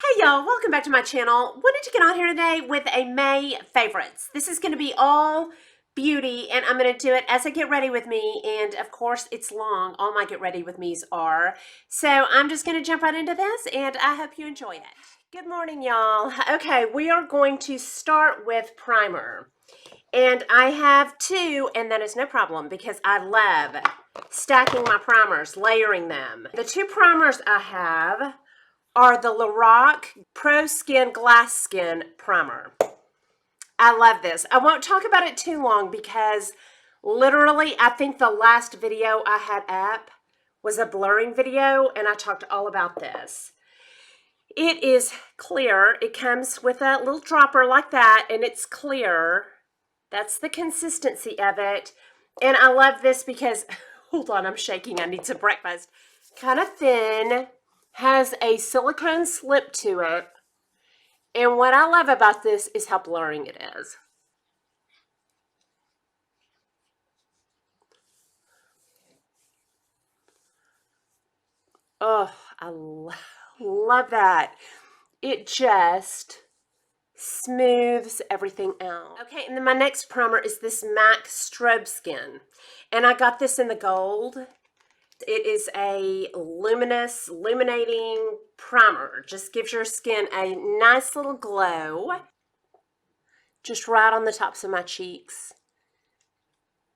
Hey y'all, welcome back to my channel. Wanted to get on here today with a May favorites. This is going to be all beauty and I'm going to do it as I get ready with me, and of course it's long. All my get ready with me's are. So I'm just going to jump right into this and I hope you enjoy it. Good morning y'all. Okay, we are going to start with primer. And I have two, and that is no problem because I love stacking my primers, layering them. The two primers I have are the Lorac Pro Skin Glass Skin Primer. I love this. I won't talk about it too long because literally I think the last video I had up was a blurring video and I talked all about this. It is clear. It comes with a little dropper like that and it's clear. That's the consistency of it. And I love this because, hold on, I'm shaking. I need some breakfast. Kind of thin. Has a silicone slip to it, and what I love about this is how blurring it is. Oh, I love that. It just smooths everything out. Okay, and then my next primer is this MAC Strobe Skin, and I got this in the gold. It is a luminous, illuminating primer. Just gives your skin a nice little glow. Just right on the tops of my cheeks.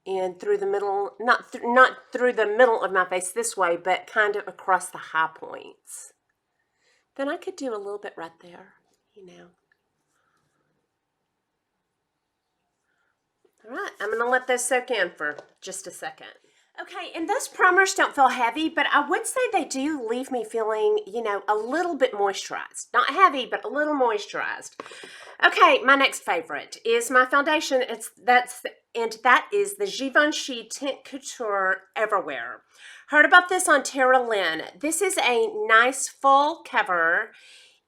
And through the middle, not through the middle of my face this way, but kind of across the high points. Then I could do a little bit right there, you know. All right, I'm going to let those soak in for just a second. Okay, and those primers don't feel heavy, but I would say they do leave me feeling, you know, a little bit moisturized. Not heavy, but a little moisturized. Okay, my next favorite is my foundation. That is the Givenchy Tint Couture Everywhere. Heard about this on Tara Lynn. This is a nice full cover.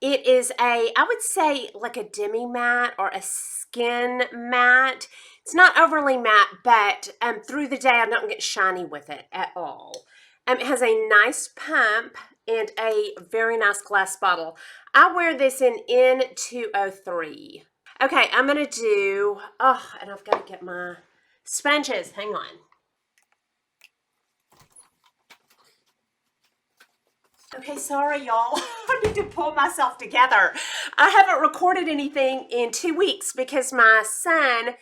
It is I would say like a demi matte or a skin matte. It's not overly matte, but through the day I don't get shiny with it at all. It has a nice pump and a very nice glass bottle. I wear this in N203. Okay, I'm going to do, and I've got to get my sponges. Hang on. Okay, sorry, y'all. I need to pull myself together. I haven't recorded anything in 2 weeks because my son,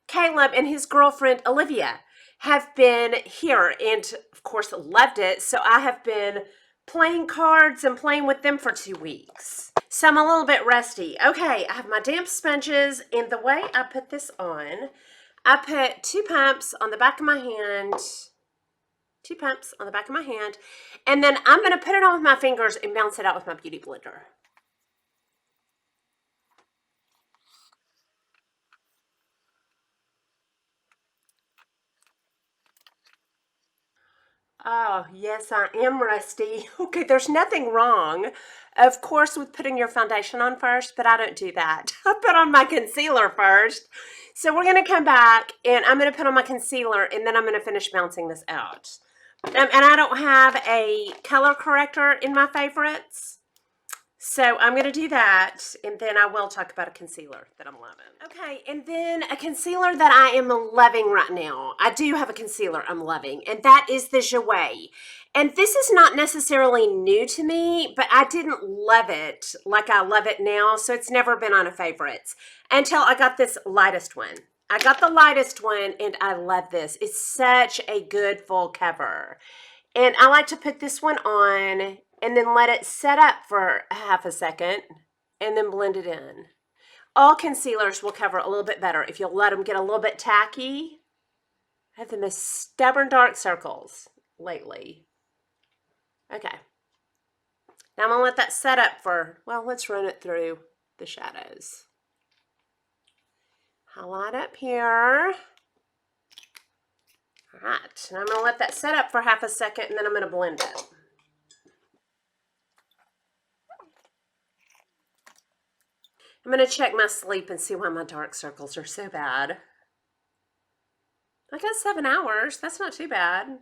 Caleb, and his girlfriend, Olivia, have been here and, of course, loved it. So I have been playing cards and playing with them for 2 weeks. So I'm a little bit rusty. Okay, I have my damp sponges, and the way I put this on, I put 2 pumps on the back of my hand. 2 pumps on the back of my hand, and then I'm going to put it on with my fingers and bounce it out with my beauty blender. Oh, yes, I am rusty. Okay, there's nothing wrong, of course, with putting your foundation on first, but I don't do that. I put on my concealer first. So we're going to come back, and I'm going to put on my concealer, and then I'm going to finish bouncing this out. And I don't have a color corrector in my favorites. So I'm going to do that, and then I will talk about a concealer that I'm loving. Okay, and then a concealer that I am loving right now. I do have a concealer I'm loving, and that is the Jouer. And this is not necessarily new to me, but I didn't love it like I love it now, so it's never been on a favorites until I got this lightest one. I got the lightest one, and I love this. It's such a good full cover. And I like to put this one on and then let it set up for half a second and then blend it in. All concealers will cover a little bit better if you'll let them get a little bit tacky. I have the most stubborn dark circles lately. Okay. Now I'm going to let that set up for, well, let's run it through the shadows. Highlight up here. All right, and I'm going to let that set up for half a second, and then I'm going to blend it. I'm going to check my sleep and see why my dark circles are so bad. I got 7 hours. That's not too bad.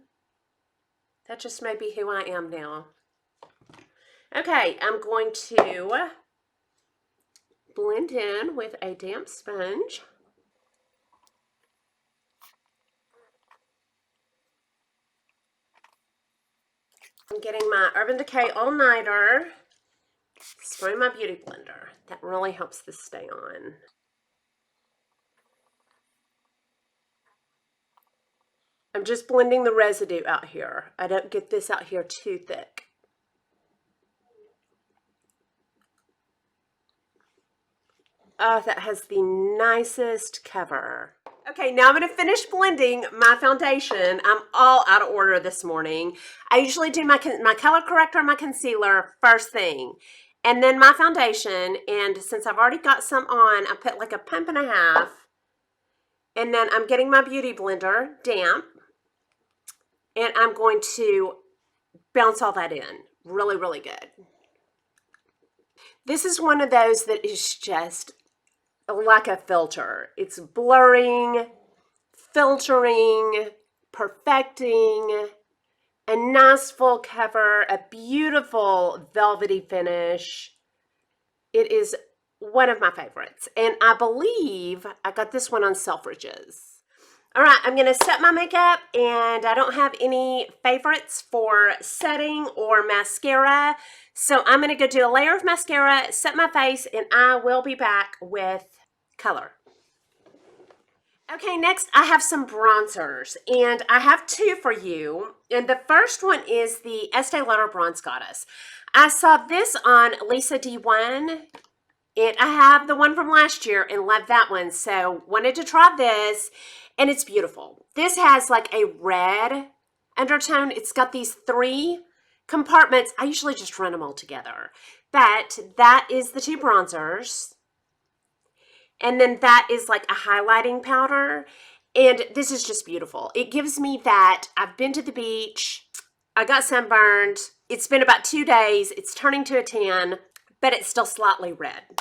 That just may be who I am now. Okay, I'm going to blend in with a damp sponge. I'm getting my Urban Decay All-Nighter, spraying my Beauty Blender. That really helps this stay on. I'm just blending the residue out here. I don't get this out here too thick. Oh, that has the nicest cover. Okay, now I'm going to finish blending my foundation. I'm all out of order this morning. I usually do my color corrector and my concealer first thing, and then my foundation. And since I've already got some on, I put like a pump and a half. And then I'm getting my Beauty Blender damp, and I'm going to bounce all that in. Really, really good. This is one of those that is just like a filter. It's blurring, filtering, perfecting, a nice full cover, a beautiful velvety finish. It is one of my favorites, and I believe I got this one on Selfridges. All right, I'm gonna set my makeup, and I don't have any favorites for setting or mascara, so I'm gonna go do a layer of mascara, set my face, and I will be back with color. Okay, next I have some bronzers, and I have two for you. And the first one is the Estee Lauder Bronze Goddess. I saw this on Lisa D1, and I have the one from last year and loved that one, so wanted to try this, and it's beautiful. This has like a red undertone. It's got these 3 compartments. I usually just run them all together, but that is the 2 bronzers. And then that is like a highlighting powder. And this is just beautiful. It gives me that, I've been to the beach, I got sunburned, it's been about 2 days, it's turning to a tan, but it's still slightly red.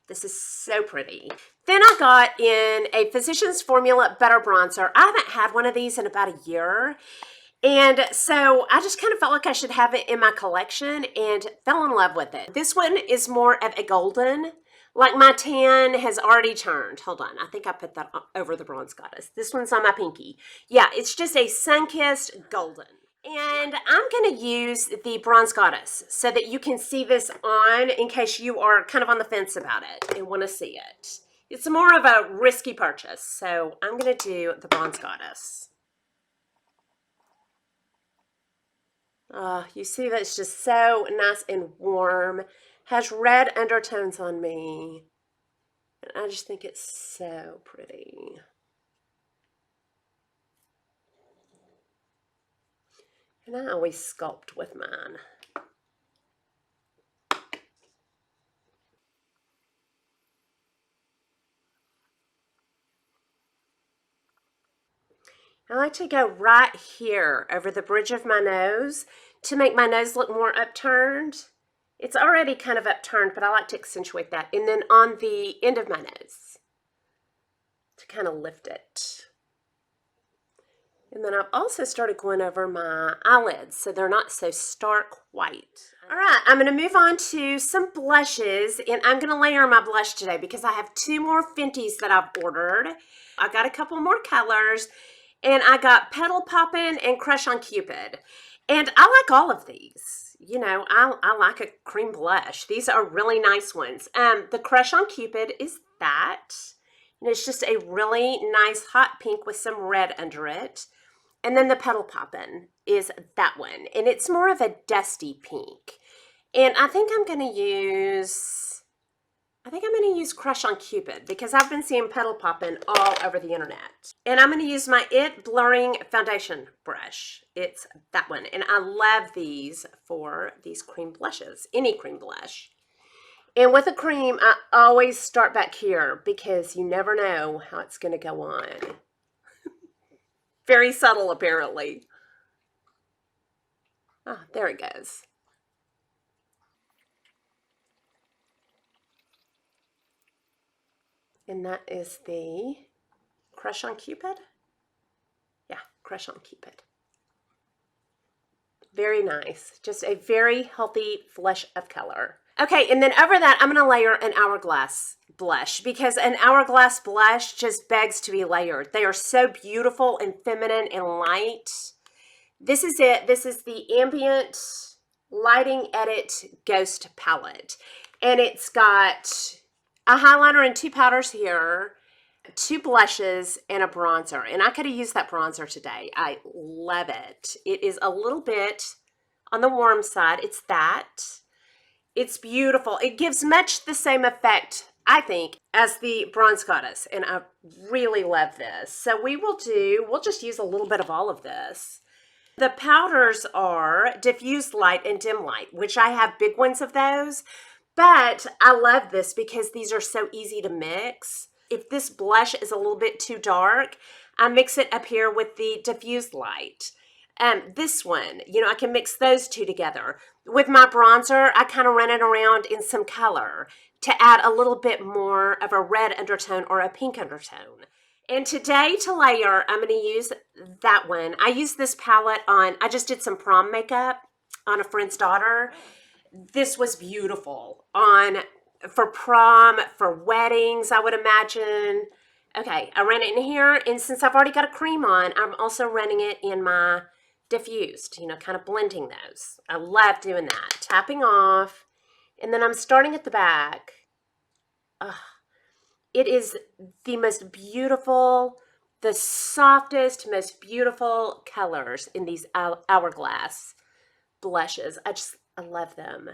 This is so pretty. Then I got in a Physicians Formula Butter Bronzer. I haven't had one of these in about a year. And so I just kind of felt like I should have it in my collection and fell in love with it. This one is more of a golden. Like my tan has already turned. Hold on, I think I put that over the Bronze Goddess. This one's on my pinky. Yeah, it's just a sun-kissed golden. And I'm going to use the Bronze Goddess so that you can see this on in case you are kind of on the fence about it and want to see it. It's more of a risky purchase, so I'm going to do the Bronze Goddess. You see that's just so nice and warm. Has red undertones on me. And I just think it's so pretty. And I always sculpt with mine. I like to go right here over the bridge of my nose to make my nose look more upturned. It's already kind of upturned, but I like to accentuate that. And then on the end of my nose to kind of lift it. And then I've also started going over my eyelids so they're not so stark white. All right, I'm going to move on to some blushes, and I'm going to layer my blush today because I have 2 more Fenties that I've ordered. I got a couple more colors, and I got Petal Poppin' and Crush on Cupid. And I like all of these. You know, I like a cream blush. These are really nice ones. The Crush on Cupid is that. And it's just a really nice hot pink with some red under it. And then the Petal Poppin' is that one. And it's more of a dusty pink. And I think I'm going to use Crush on Cupid because I've been seeing Petal Poppin' all over the internet. And I'm going to use my IT Blurring Foundation brush. It's that one. And I love these for these cream blushes, any cream blush. And with a cream, I always start back here because you never know how it's going to go on. Very subtle, apparently. Ah, there it goes. And that is the Crush on Cupid. Yeah, Crush on Cupid. Very nice. Just a very healthy flush of color. Okay, and then over that, I'm going to layer an Hourglass blush because an Hourglass blush just begs to be layered. They are so beautiful and feminine and light. This is it. This is the Ambient Lighting Edit Ghost Palette. And it's got a highliner and 2 powders here, 2 blushes, and a bronzer. And I could have used that bronzer today. I love it. It is a little bit on the warm side. It's that. It's beautiful. It gives much the same effect, I think, as the Bronze Goddess. And I really love this. So we'll just use a little bit of all of this. The powders are diffused light and dim light, which I have big ones of those. But I love this because these are so easy to mix. If this blush is a little bit too dark, I mix it up here with the diffused light. This one, you know, I can mix those two together. With my bronzer, I kind of run it around in some color to add a little bit more of a red undertone or a pink undertone. And today to layer, I'm going to use that one. I used this palette on, I just did some prom makeup on a friend's daughter. This was beautiful for prom, for weddings, I would imagine. Okay, I ran it in here, and since I've already got a cream on, I'm also running it in my diffused, you know, kind of blending those. I love doing that. Tapping off, and then I'm starting at the back. It is the most beautiful, the softest, most beautiful colors in these Hourglass blushes. I love them.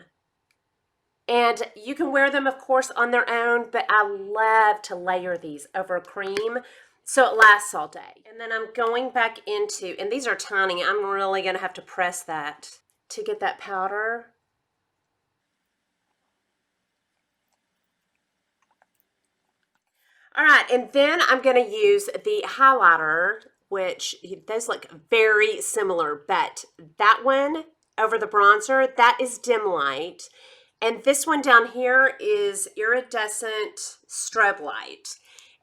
And you can wear them, of course, on their own, but I love to layer these over cream so it lasts all day. And then I'm going back into, and these are tiny, I'm really going to have to press that to get that powder. All right, and then I'm going to use the highlighter, which those look very similar, but that one over the bronzer, that is dim light. And this one down here is iridescent strobe light.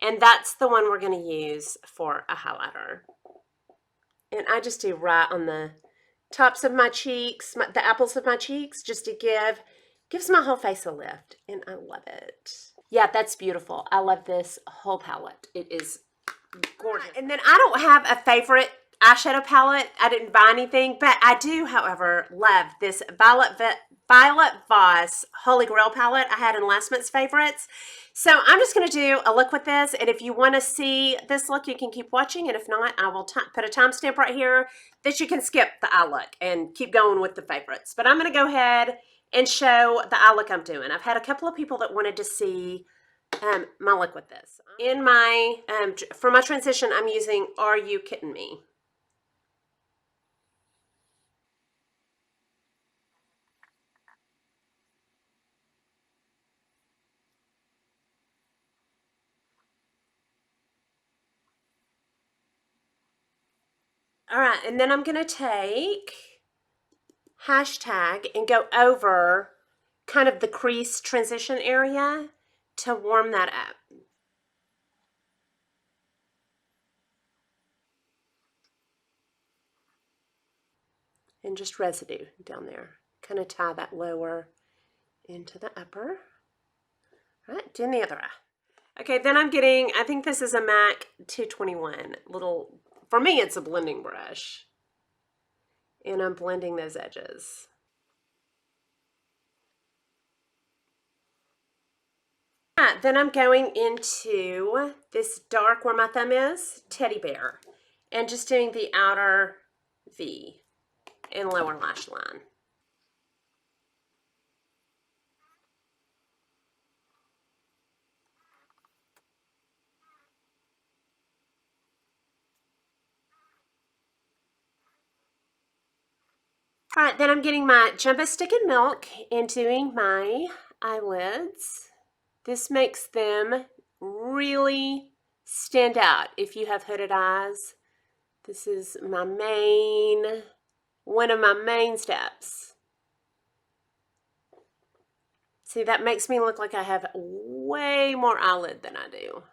And that's the one we're going to use for a highlighter. And I just do right on the tops of my cheeks, the apples of my cheeks, just to gives my whole face a lift. And I love it. Yeah, that's beautiful. I love this whole palette. It is gorgeous. And then I don't have a favorite eyeshadow palette. I didn't buy anything, but I do, however, love this Violet Voss Holy Grail palette I had in last month's favorites. So I'm just going to do a look with this, and if you want to see this look, you can keep watching, and if not, I will put a timestamp right here that you can skip the eye look and keep going with the favorites. But I'm going to go ahead and show the eye look I'm doing. I've had a couple of people that wanted to see my look with this. In my, for my transition, I'm using Are You Kidding Me? All right, and then I'm going to take hashtag and go over kind of the crease transition area to warm that up. And just residue down there. Kind of tie that lower into the upper. All right, doing the other eye. Okay, then I'm getting, I think this is a MAC 221. Little, for me it's a blending brush. And I'm blending those edges. All right, then I'm going into this dark, where my thumb is, Teddy Bear. And just doing the outer V and lower lash line. All right, then I'm getting my Jumbo Stick and Milk and doing my eyelids. This makes them really stand out if you have hooded eyes. This is my main, one of my main steps. See, that makes me look like I have way more eyelid than I do.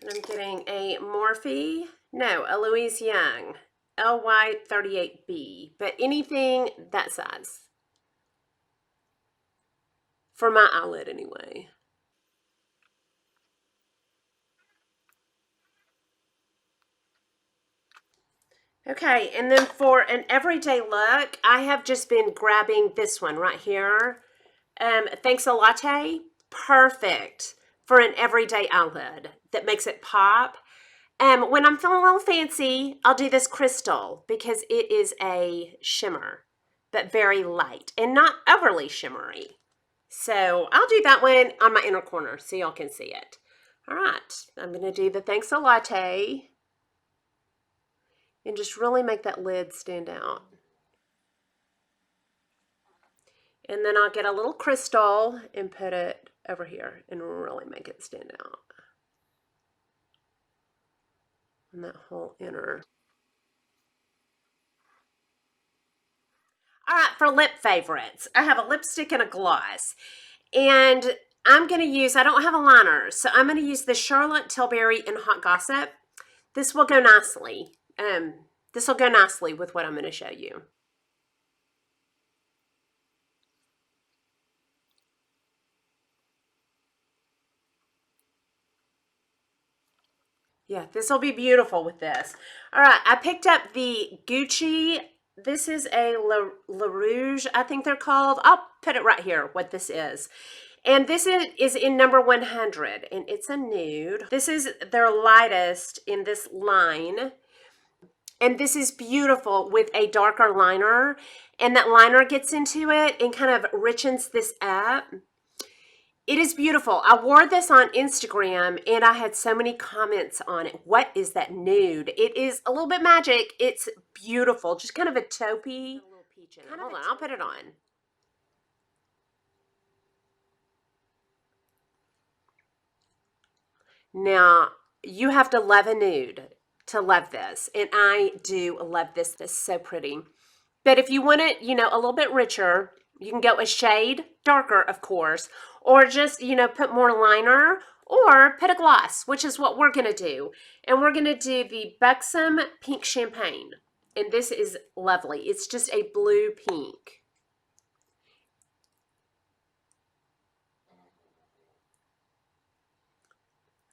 And I'm getting a Morphe, no, a Louise Young LY38B, but anything that size. For my eyelid anyway. Okay, and then for an everyday look, I have just been grabbing this one right here. Thanks a Latte. Perfect for an everyday eyelid that makes it pop. When I'm feeling a little fancy, I'll do this crystal because it is a shimmer, but very light and not overly shimmery. So I'll do that one on my inner corner so y'all can see it. All right, I'm going to do the Thanks a Latte and just really make that lid stand out. And then I'll get a little crystal and put it over here and really make it stand out. And that whole inner. All right, for lip favorites, I have a lipstick and a gloss. And I'm going to use, I don't have a liner, so I'm going to use the Charlotte Tilbury in Hot Gossip. This will go nicely. This will go nicely with what I'm going to show you. Yeah, this will be beautiful with this. All right, I picked up the Gucci. This is a La Rouge, I think they're called. I'll put it right here, what this is. And this is in number 100, and it's a nude. This is their lightest in this line. And this is beautiful with a darker liner. And that liner gets into it and kind of richens this up. It is beautiful. I wore this on Instagram and I had so many comments on it. What is that nude? It is a little bit magic. It's beautiful. Just kind of a taupey. A little peach in it. Hold on, I'll put it on. Now, you have to love a nude to love this. And I do love this. This is so pretty. But if you want it, you know, a little bit richer, you can go a shade darker, of course, or just, you know, put more liner or put a gloss, which is what we're going to do. And we're going to do the Buxom Pink Champagne. And this is lovely. It's just a blue pink.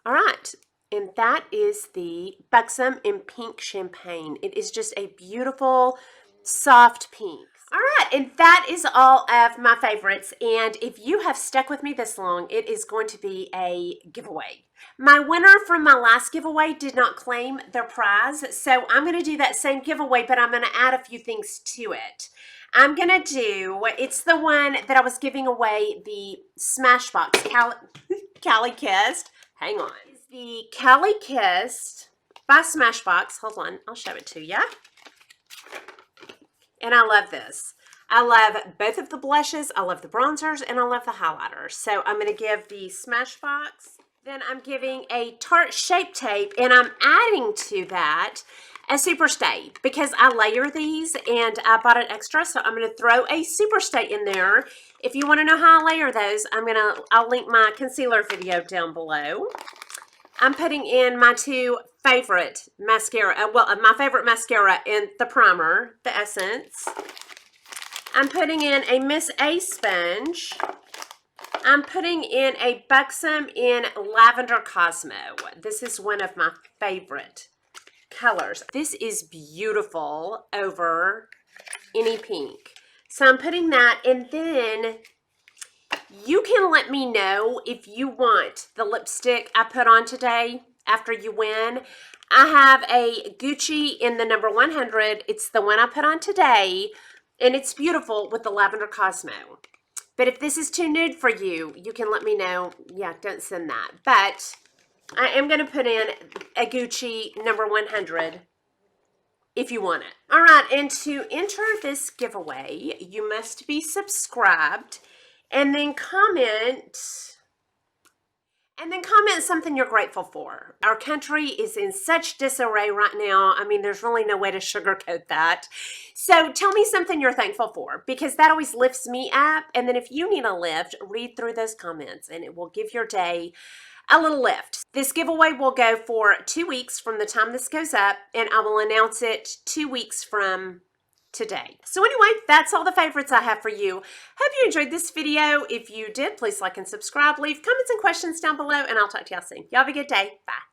All right. And that is the Buxom in Pink Champagne. It is just a beautiful, soft pink. All right, and that is all of my favorites. And if you have stuck with me this long, it is going to be a giveaway. My winner from my last giveaway did not claim their prize, so I'm going to do that same giveaway, but I'm going to add a few things to it. I'm going to do, it's the one that I was giving away, the Smashbox Cali Kissed. Hang on. It's the Cali Kissed by Smashbox. Hold on, I'll show it to you. And I love this. I love both of the blushes. I love the bronzers and I love the highlighters. So I'm going to give the Smashbox. Then I'm giving a Tarte Shape Tape and I'm adding to that a Super Stay because I layer these and I bought it extra. So I'm going to throw a Super Stay in there. If you want to know how I layer those, I'll link my concealer video down below. I'm putting in my two favorite mascara, my favorite mascara in the primer, the Essence. I'm putting in a Miss A sponge. I'm putting in a Buxom in Lavender Cosmo. This is one of my favorite colors. This is beautiful over any pink. So I'm putting that, and then you can let me know if you want the lipstick I put on today after you win. I have a Gucci in the number 100. It's the one I put on today, and it's beautiful with the Lavender Cosmo. But if this is too nude for you, you can let me know. Yeah, don't send that. But I am going to put in a Gucci number 100 if you want it. All right, and to enter this giveaway, you must be subscribed. And then comment something you're grateful for. Our country is in such disarray right now. I mean, there's really no way to sugarcoat that. So tell me something you're thankful for because that always lifts me up. And then if you need a lift, read through those comments and it will give your day a little lift. This giveaway will go for 2 weeks from the time this goes up, and I will announce it 2 weeks from today. So anyway, that's all the favorites I have for you. Hope you enjoyed this video. If you did, please like and subscribe. Leave comments and questions down below, and I'll talk to y'all soon. Y'all have a good day. Bye.